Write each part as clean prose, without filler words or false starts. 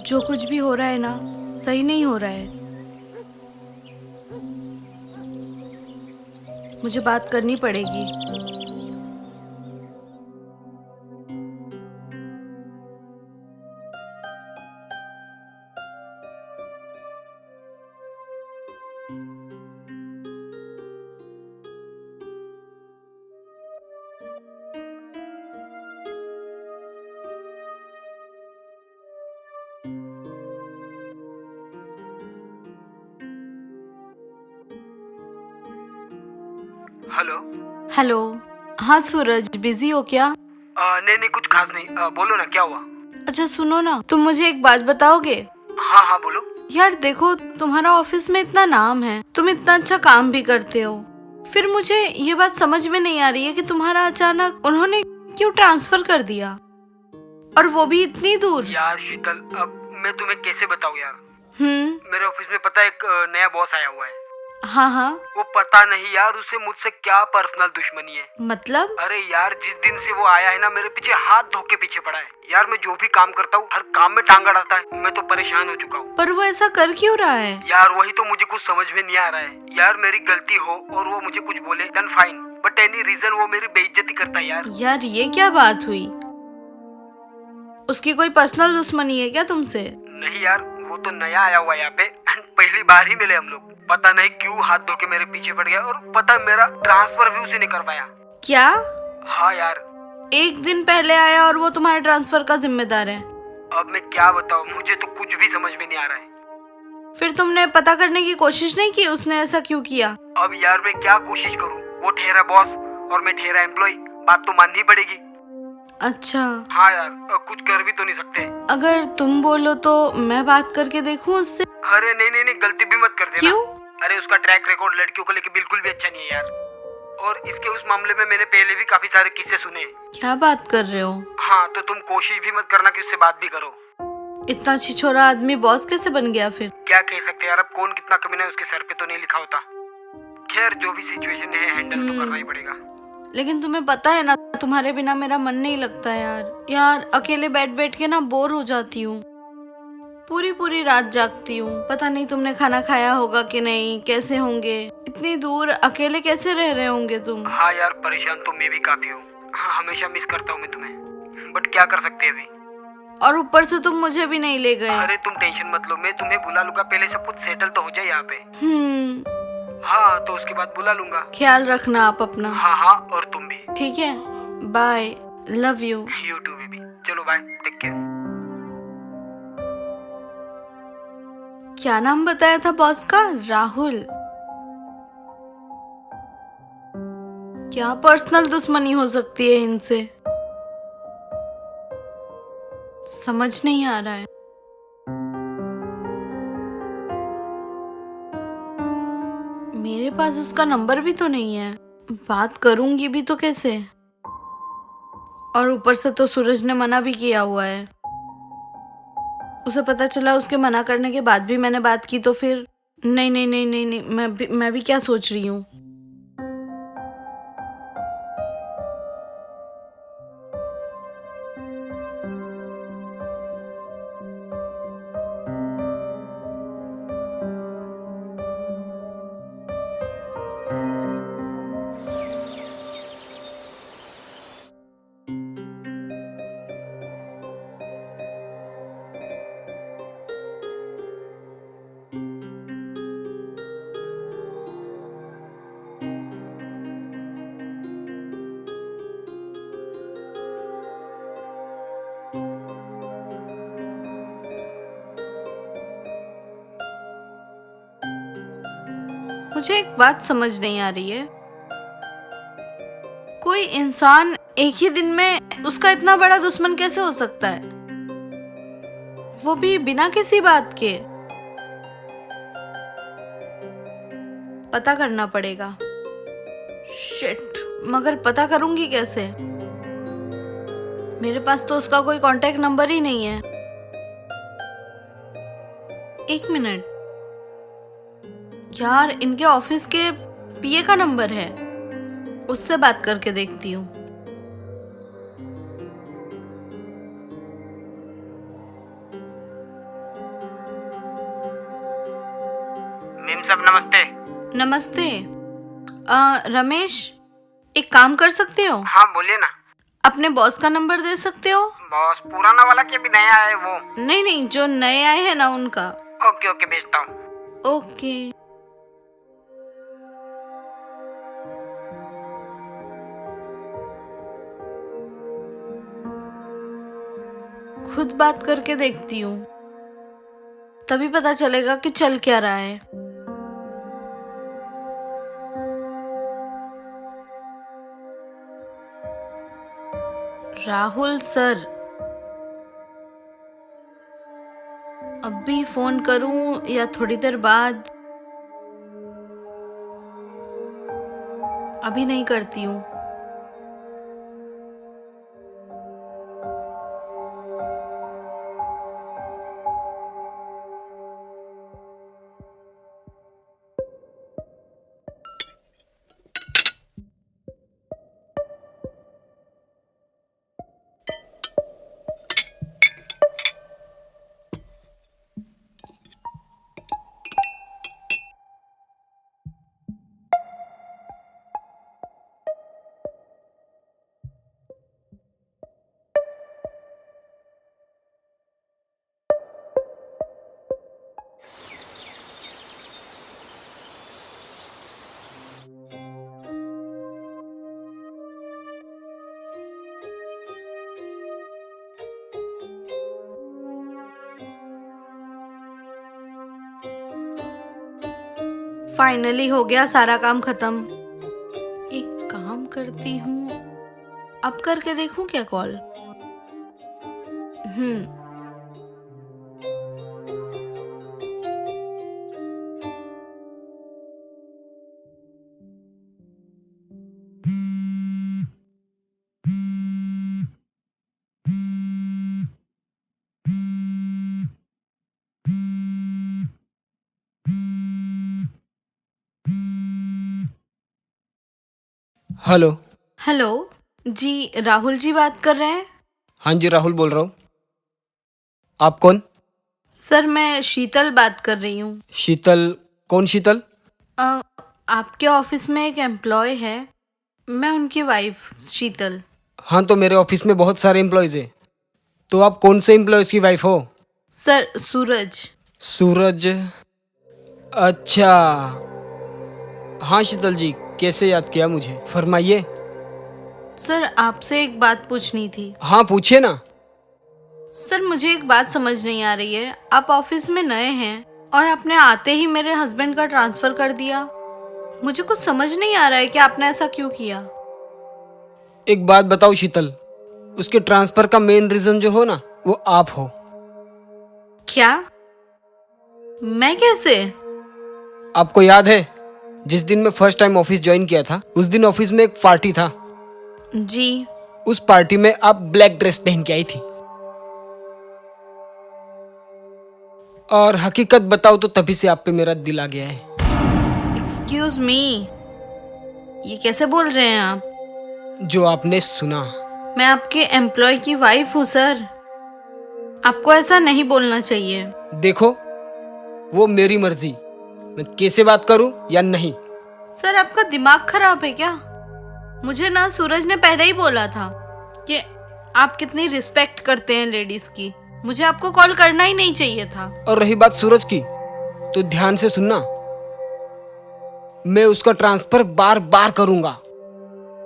जो कुछ भी हो रहा है ना, सही नहीं हो रहा है। मुझे बात करनी पड़ेगी। हेलो। हेलो। हाँ सूरज, बिजी हो क्या? नहीं नहीं, कुछ खास नहीं। बोलो ना, क्या हुआ? अच्छा सुनो ना, तुम मुझे एक बात बताओगे? हाँ हाँ, बोलो। यार देखो, तुम्हारा ऑफिस में इतना नाम है, तुम इतना अच्छा काम भी करते हो, फिर मुझे ये बात समझ में नहीं आ रही है कि तुम्हारा अचानक उन्होंने क्यों ट्रांसफर कर दिया, और वो भी इतनी दूर। यार शीतल, अब मैं तुम्हें कैसे बताऊँ यार। हम्म। मेरे ऑफिस में पता है, एक नया बॉस आया हुआ है। हाँ हाँ। वो पता नहीं यार, उसे मुझसे क्या पर्सनल दुश्मनी है। मतलब? अरे यार, जिस दिन से वो आया है ना, मेरे पीछे हाथ धो के पीछे पड़ा है यार। मैं जो भी काम करता हूँ, हर काम में टांग अड़ाता है। मैं तो परेशान हो चुका हूँ पर वो ऐसा कर क्यों रहा है? यार। वही तो मुझे कुछ समझ में नहीं आ रहा है यार। मेरी गलती हो और वो मुझे कुछ बोले, then fine, but any reason वो मेरी बेइज्जती करता है यार। यार ये क्या बात हुई? उसकी कोई पर्सनल दुश्मनी है क्या तुमसे? नहीं यार, वो तो नया आया हुआ है यहाँ पे एंड पहली बार ही मिले हम लोग। पता नहीं क्यों हाथ धो के मेरे पीछे पड़ गया, और पता है, मेरा ट्रांसफर भी उसी ने करवाया। क्या? हाँ यार। एक दिन पहले आया और वो तुम्हारे ट्रांसफर का जिम्मेदार है? अब मैं क्या बताऊँ, मुझे तो कुछ भी समझ में नहीं आ रहा है। फिर तुमने पता करने की कोशिश नहीं की उसने ऐसा क्यों किया? अब यार मैं क्या कोशिश करूँ? वो ठहरा बॉस और मैं ठहरा एम्प्लॉय, बात तो माननी पड़ेगी। अच्छा। हाँ यार, कुछ कर भी तो नहीं सकते। अगर तुम बोलो तो मैं बात करके देखूं उससे। अरे नहीं नहीं नहीं, गलती भी मत कर देना। क्यों? अरे उसका ट्रैक रिकॉर्ड लड़कियों को लेके बिल्कुल भी अच्छा नहीं है यार। और इसके उस मामले में मैंने पहले भी काफी सारे किस्से सुने। क्या बात कर रहे हो? हाँ, तो तुम कोशिश भी मत करना कि उससे बात भी करो। इतना छिछोरा आदमी बॉस कैसे बन गया फिर? क्या कह सकते हैं यार, अब कौन कितना कमीना है उसके सर पे तो नहीं लिखा होता। खैर, जो भी सिचुएशन है, हैंडल तो करना ही पड़ेगा। लेकिन तुम्हें पता है ना, तुम्हारे बिना मेरा मन नहीं लगता यार अकेले बैठ बैठ के ना बोर हो जाती हूँ। पूरी पूरी रात जागती हूँ। पता नहीं तुमने खाना खाया होगा कि नहीं, कैसे होंगे, इतनी दूर अकेले कैसे रह रहे होंगे तुम। हाँ यार, परेशान तो मैं भी काफी हूँ। हाँ, हमेशा मिस करता हूँ मैं तुम्हें, बट क्या कर सकते हैं अभी। और ऊपर से तुम मुझे भी नहीं ले गए। अरे तुम टेंशन मत लो, मैं तुम्हें बुला लूंगा। पहले सब कुछ सेटल तो हो जाए यहाँ पे। हाँ, तो उसके बाद बुला लूंगा। ख्याल रखना आप अपना। हाँ हाँ, और तुम भी। ठीक है, bye, love you. You too baby. चलो बाय, टेक केयर। क्या नाम बताया था बॉस का? राहुल। क्या पर्सनल दुश्मनी हो सकती है इनसे, समझ नहीं आ रहा है। मेरे पास उसका नंबर भी तो नहीं है, बात करूंगी भी तो कैसे? और ऊपर से तो सूरज ने मना भी किया हुआ है। उसे पता चला उसके मना करने के बाद भी मैंने बात की तो फिर नहीं नहीं नहीं नहीं नहीं, मैं भी क्या सोच रही हूँ। मुझे एक बात समझ नहीं आ रही है, कोई इंसान एक ही दिन में उसका इतना बड़ा दुश्मन कैसे हो सकता है, वो भी बिना किसी बात के। पता करना पड़ेगा। शिट, मगर पता करूंगी कैसे? मेरे पास तो उसका कोई कांटेक्ट नंबर ही नहीं है। एक मिनट यार, इनके ऑफिस के पीए का नंबर है, उससे बात करके देखती हूँ। साहब नमस्ते। नमस्ते। रमेश, एक काम कर सकते हो? हाँ बोलिए ना। अपने बॉस का नंबर दे सकते हो? बॉस पुराना वाला कि अभी नया है वो? नहीं नहीं, जो नए आए हैं ना उनका। ओके ओके भेजता हूँ। ओके। खुद बात करके देखती हूँ, तभी पता चलेगा कि चल क्या रहा है। राहुल सर, अभी फोन करूं या थोड़ी देर बाद? अभी नहीं करती हूँ। फाइनली हो गया सारा काम खत्म। एक काम करती हूँ, अब करके देखूं क्या कॉल। हेलो। हेलो जी, राहुल जी बात कर रहे हैं? हाँ जी, राहुल बोल रहा हूँ। आप कौन? सर मैं शीतल बात कर रही हूँ। शीतल? कौन शीतल? आपके ऑफिस में एक एम्प्लॉय है, मैं उनकी वाइफ शीतल। हाँ, तो मेरे ऑफिस में बहुत सारे एम्प्लॉयज़ हैं। तो आप कौन से एम्प्लॉयज़ की वाइफ हो? सर सूरज। सूरज? अच्छा। हाँ शीतल जी, कैसे याद किया मुझे, फरमाइए। सर आपसे एक बात पूछनी थी। हाँ पूछिए ना। सर मुझे एक बात समझ नहीं आ रही है, आप ऑफिस में नए हैं और आपने आते ही मेरे हस्बैंड का ट्रांसफर कर दिया। मुझे कुछ समझ नहीं आ रहा है कि आपने ऐसा क्यों किया। एक बात बताओ शीतल, उसके ट्रांसफ़र का मेन रीज़न जो हो ना, वो आप हो। क्या? मैं कैसे? आपको याद है जिस दिन मैं फर्स्ट टाइम ऑफिस ज्वाइन किया था, उस दिन ऑफिस में एक पार्टी था। जी। उस पार्टी में आप ब्लैक ड्रेस पहन के आई थी। और हकीकत बताओ तो तभी से आप पे मेरा दिल आ गया है। एक्सक्यूज मी, ये कैसे बोल रहे हैं आप? जो आपने सुना। मैं आपके एम्प्लॉय की वाइफ हूँ सर, आपको ऐसा नहीं बोलना चाहिए। देखो, वो मेरी मर्जी, मैं कैसे बात करूं या नहीं। सर आपका दिमाग खराब है क्या? मुझे ना सूरज ने पहले ही बोला था कि आप कितनी रिस्पेक्ट करते हैं लेडीज की। मुझे आपको कॉल करना ही नहीं चाहिए था। और रही बात सूरज की, तो ध्यान से सुनना, मैं उसका ट्रांसफर बार बार करूंगा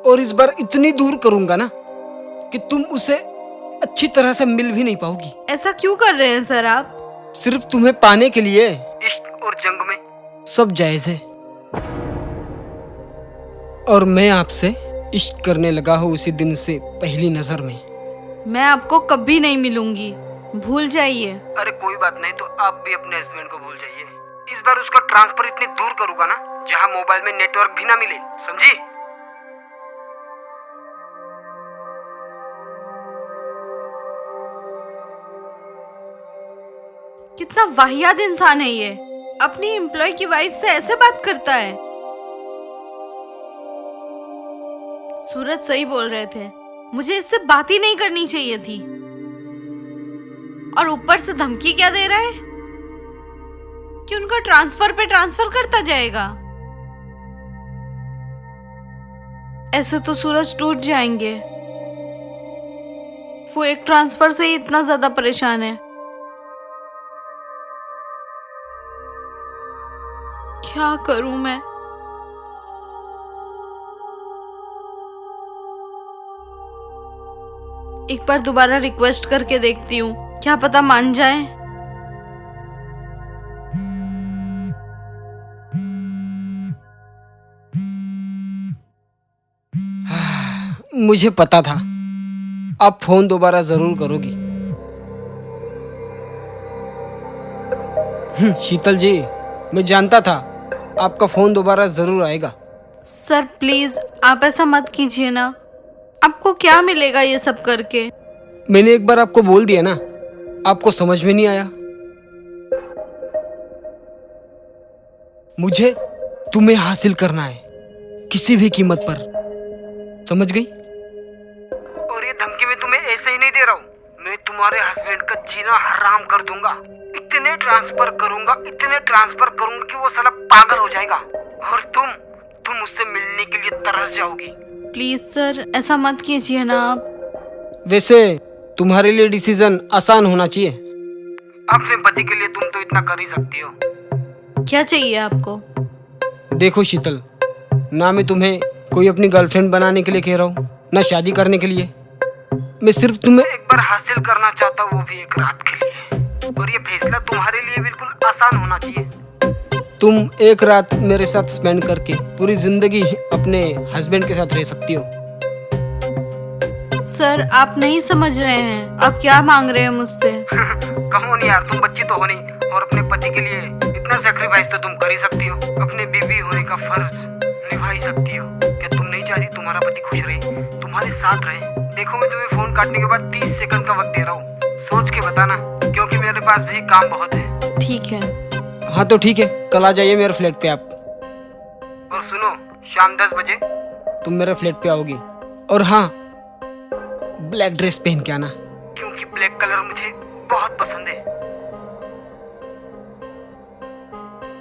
और इस बार इतनी दूर करूंगा ना कि तुम उसे अच्छी तरह से मिल भी नहीं पाओगी। ऐसा क्यों कर रहे हैं सर आप? सिर्फ तुम्हें पाने के लिए। इश्क और जंग में सब जायज है। और मैं आपसे इश्क करने लगा हूँ उसी दिन से, पहली नजर में। मैं आपको कभी नहीं मिलूंगी, भूल जाइए। अरे कोई बात नहीं, तो आप भी अपने हस्बैंड को भूल जाइए। इस बार उसका ट्रांसफर इतनी दूर करूंगा ना, जहां मोबाइल में नेटवर्क भी ना मिले, समझी? कितना वाहियात इंसान है ये, अपनी एम्प्लॉय की वाइफ से ऐसे बात करता है। सूरज सही बोल रहे थे, मुझे इससे बात ही नहीं करनी चाहिए थी। और ऊपर से धमकी क्या दे रहा है कि उनका ट्रांसफर पे ट्रांसफर करता जाएगा। ऐसे तो सूरज टूट जाएंगे। वो एक ट्रांसफर से ही इतना ज्यादा परेशान है। क्या करूं मैं? एक बार दोबारा रिक्वेस्ट करके देखती हूँ, क्या पता मान जाए। मुझे पता था आप फोन दोबारा जरूर करोगी। शीतल जी, मैं जानता था आपका फोन दोबारा जरूर आएगा। सर प्लीज आप ऐसा मत कीजिए ना। आपको क्या मिलेगा ये सब करके? मैंने एक बार आपको बोल दिया ना, आपको समझ में नहीं आया। मुझे तुम्हें हासिल करना है किसी भी कीमत पर, समझ गई? और ये धमकी मैं तुम्हें ऐसे ही नहीं दे रहा हूँ। मैं तुम्हारे हस्बैंड का जीना हराम कर दूंगा। इतने ट्रांसफर करूंगा कि वो साला पागल हो जाएगा और तुम उससे मिलने के लिए तरस जाओगी। प्लीज सर ऐसा मत कीजिए ना आप। वैसे तुम्हारे लिए डिसीजन आसान होना चाहिए। अपने पति के लिए तुम तो इतना कर ही सकती हो। क्या चाहिए आपको? देखो शीतल, ना मैं तुम्हें कोई अपनी गर्लफ्रेंड बनाने के लिए कह रहा हूँ, ना शादी करने के लिए। मैं सिर्फ तुम्हें एक बार हासिल करना चाहता हूँ, वो भी एक रात के लिए। और ये फैसला तुम्हारे लिए बिल्कुल आसान होना चाहिए। तुम एक रात मेरे साथ स्पेंड करके पूरी जिंदगी अपने हस्बैंड के साथ रह सकती हो। सर आप नहीं समझ रहे हैं, आप क्या मांग रहे हैं मुझसे? कहो नहीं यार, तुम बच्ची तो हो नहीं और अपने पति के लिए इतना सैक्रिफाइस तो तुम कर ही सकती हो। अपने बीवी होने का फर्ज निभा ही सकती हो। क्या तुम नहीं चाहती तुम्हारा पति खुश रहे, तुम्हारे साथ रहे? देखो मैं तुम्हें फोन काटने के बाद 30 सेकंड का वक्त दे रहा हूँ, सोच के बताना, क्योंकि मेरे पास भी काम बहुत है। ठीक है। हाँ तो ठीक है, कल आ जाइए मेरे फ्लैट पे आप। और सुनो, शाम 10 बजे तुम मेरे फ्लैट पे आओगी। और हाँ, ब्लैक ड्रेस पहन के आना, क्योंकि ब्लैक कलर मुझे बहुत पसंद है।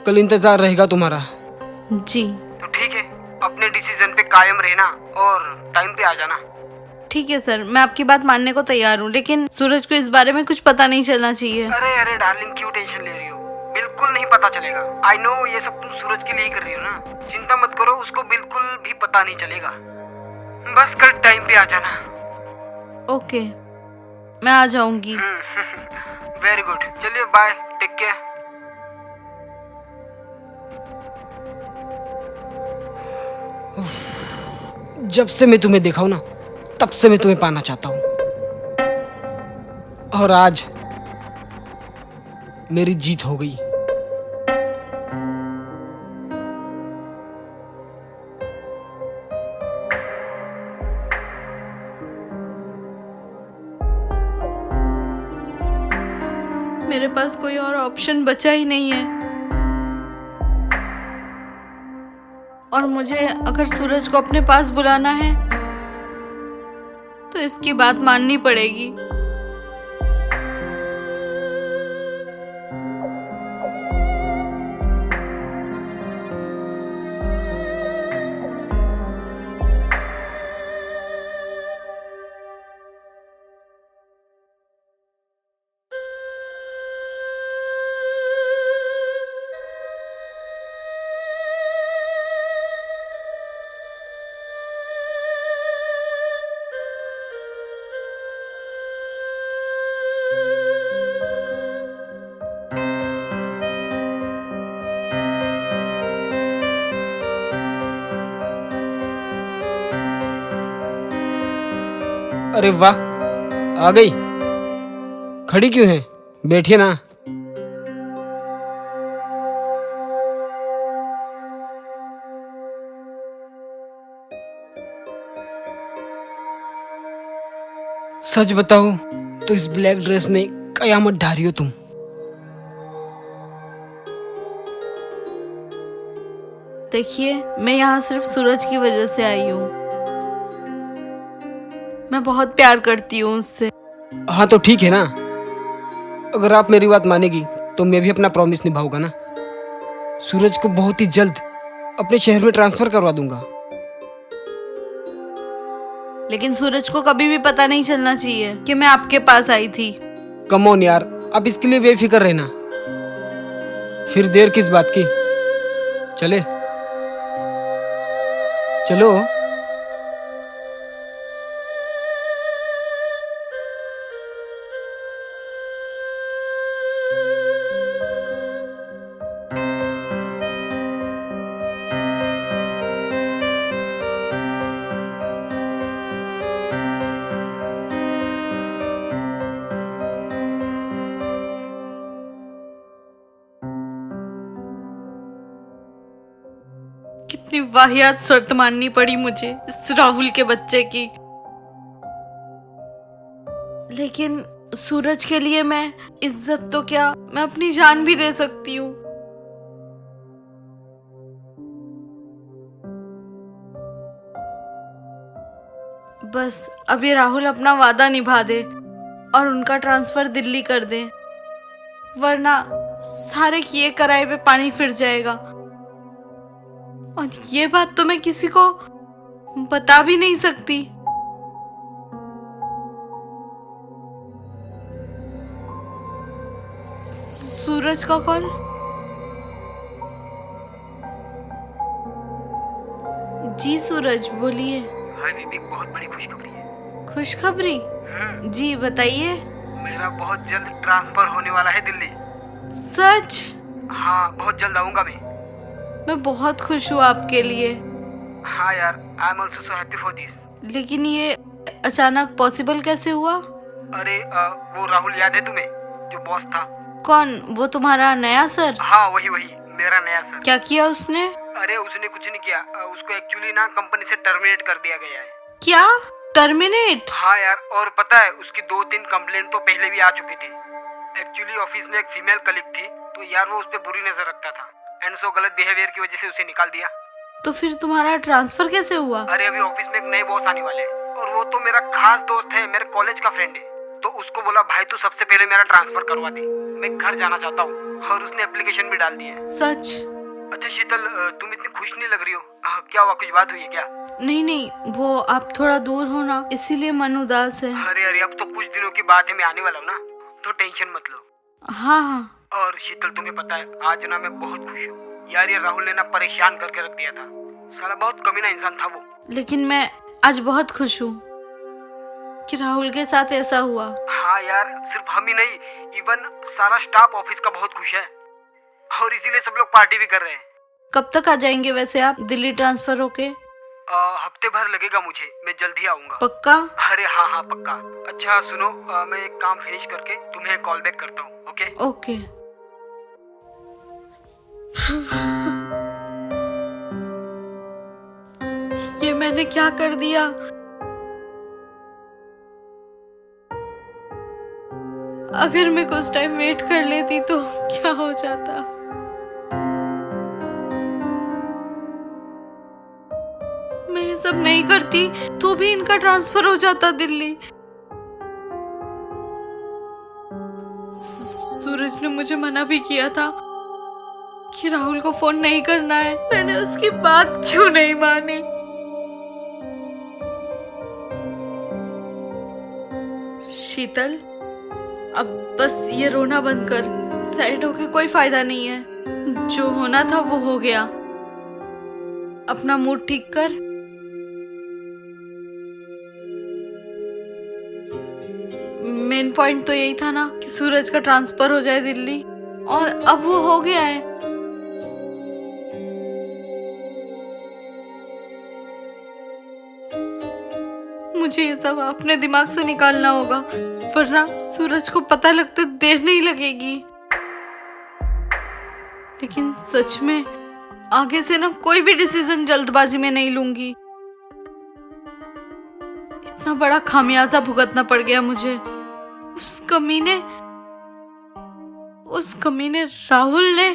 कल इंतजार रहेगा तुम्हारा। जी तो ठीक है, अपने डिसीजन पे कायम रहना और टाइम पे आ जाना। ठीक है सर, मैं आपकी बात मानने को तैयार हूँ, लेकिन सूरज को इस बारे में कुछ पता नहीं चलना चाहिए। अरे डार्लिंग, क्यों टेंशन ले रही हो? बिल्कुल नहीं पता चलेगा। आई नो ये सब तुम सूरज के लिए ही कर रही हो ना। चिंता मत करो, उसको बिल्कुल भी पता नहीं चलेगा। बस कल टाइम पे आ जाना। ओके, मैं आ जाऊंगी। वेरी गुड, चलिए बाय, टेक केयर। जब से मैं तुम्हें देखा हूं ना, तब से मैं तुम्हें पाना चाहता हूं। और आज मेरी जीत हो गई। मेरे पास कोई और ऑप्शन बचा ही नहीं है। और मुझे अगर सूरज को अपने पास बुलाना है तो इसकी बात माननी पड़ेगी। अरे वाह, आ गई। खड़ी क्यों है, बैठिए ना। सच बताओ तो इस ब्लैक ड्रेस में कयामत ढा रही हो तुम। देखिए, मैं यहाँ सिर्फ सूरज की वजह से आई हूँ। मैं बहुत प्यार करती हूँ उससे। हाँ तो ठीक है ना, अगर आप मेरी बात मानेगी तो मैं भी अपना प्रॉमिस निभाऊंगा ना। सूरज को बहुत ही जल्द अपने शहर में ट्रांसफर करवा दूंगा। लेकिन सूरज को कभी भी पता नहीं चलना चाहिए कि मैं आपके पास आई थी। कम ऑन यार, अब इसके लिए बेफिक्र रहना। फिर देर किस बात की, चले चलो। कितनी वाहियात शर्त माननी पड़ी मुझे इस राहुल के बच्चे की। लेकिन सूरज के लिए मैं इज्जत तो क्या, मैं अपनी जान भी दे सकती हूँ। बस अब ये राहुल अपना वादा निभा दे और उनका ट्रांसफर दिल्ली कर दे, वरना सारे किए कराए पे पानी फिर जाएगा। और ये बात तो मैं किसी को बता भी नहीं सकती। सूरज का कॉल। जी सूरज बोलिए। हाय बीबी, एक बहुत बड़ी खुशखबरी है। खुशखबरी? जी बताइए। मेरा बहुत जल्द ट्रांसफर होने वाला है दिल्ली। सच? हाँ, बहुत जल्द आऊंगा मैं बहुत खुश हूँ आपके लिए। हाँ यार, I am also so happy for this. लेकिन ये अचानक पॉसिबल कैसे हुआ? अरे वो राहुल याद है तुम्हें, जो बॉस था? कौन? वो तुम्हारा नया सर? हाँ वही मेरा नया सर। क्या किया उसने? अरे उसने कुछ नहीं किया, उसको एक्चुअली ना कंपनी से टर्मिनेट कर दिया गया है। क्या? टर्मिनेट? हाँ यार, और पता है उसकी 2-3 कंप्लेंट तो पहले भी आ चुकी थी। एक्चुअली ऑफिस में एक फीमेल कलीग थी, तो यार वो उस पर बुरी नजर रखता था, एंड सो गलत बिहेवियर की वजह से उसे निकाल दिया। तो फिर तुम्हारा ट्रांसफर कैसे हुआ? अरे अभी ऑफिस में एक नए बॉस आने वाले हैं, और वो तो मेरा खास दोस्त है, मेरे कॉलेज का फ्रेंड है। तो उसको बोला भाई तू सबसे पहले मेरा ट्रांसफर करवा दे, मैं घर जाना चाहता हूँ, और उसने एप्लीकेशन भी डाल दी है। सच? अच्छा शीतल, तुम इतनी खुश नहीं लग रही हो, क्या हुआ, कुछ बात हुई है क्या? नहीं, वो आप थोड़ा दूर हो ना, इसीलिए मन उदास है। अरे अब तो कुछ दिनों की बात है, मैं आने वाला हूँ ना, तो टेंशन मत लो। हाँ। और शीतल तुम्हें पता है आज ना मैं बहुत खुश हूँ यार, ये राहुल ने ना परेशान करके रख दिया था, साला बहुत कमीना इंसान था वो। लेकिन मैं आज बहुत खुश हूँ कि राहुल के साथ ऐसा हुआ। हाँ यार, सिर्फ हम ही नहीं, इवन सारा स्टाफ ऑफिस का बहुत खुश है, और इसीलिए सब लोग पार्टी भी कर रहे हैं। कब तक आ जाएंगे वैसे आप दिल्ली ट्रांसफर होके? हफ्ते भर लगेगा मुझे, मैं जल्द ही आऊंगा। पक्का? अरे हाँ पक्का। अच्छा सुनो, मैं एक काम फिनिश करके तुम्हें कॉल बैक करता हूँ। ओके? ये मैंने क्या कर दिया? अगर मैं कुछ टाइम वेट कर लेती तो क्या हो जाता। मैं ये सब नहीं करती तो भी इनका ट्रांसफर हो जाता दिल्ली। सूरज ने मुझे मना भी किया था कि राहुल को फोन नहीं करना है, मैंने उसकी बात क्यों नहीं मानी? शीतल, अब बस ये रोना बंद कर, सैड होके कोई फायदा नहीं है, जो होना था वो हो गया। अपना मूड ठीक कर। मेन पॉइंट तो यही था ना कि सूरज का ट्रांसफर हो जाए दिल्ली, और अब वो हो गया है। मुझे ये सब अपने दिमाग से निकालना होगा, वरना सूरज को पता लगते देर नहीं लगेगी। लेकिन सच में आगे से ना कोई भी डिसीजन जल्दबाजी में नहीं लूंगी। इतना बड़ा खामियाजा भुगतना पड़ गया मुझे। उस कमीने राहुल ने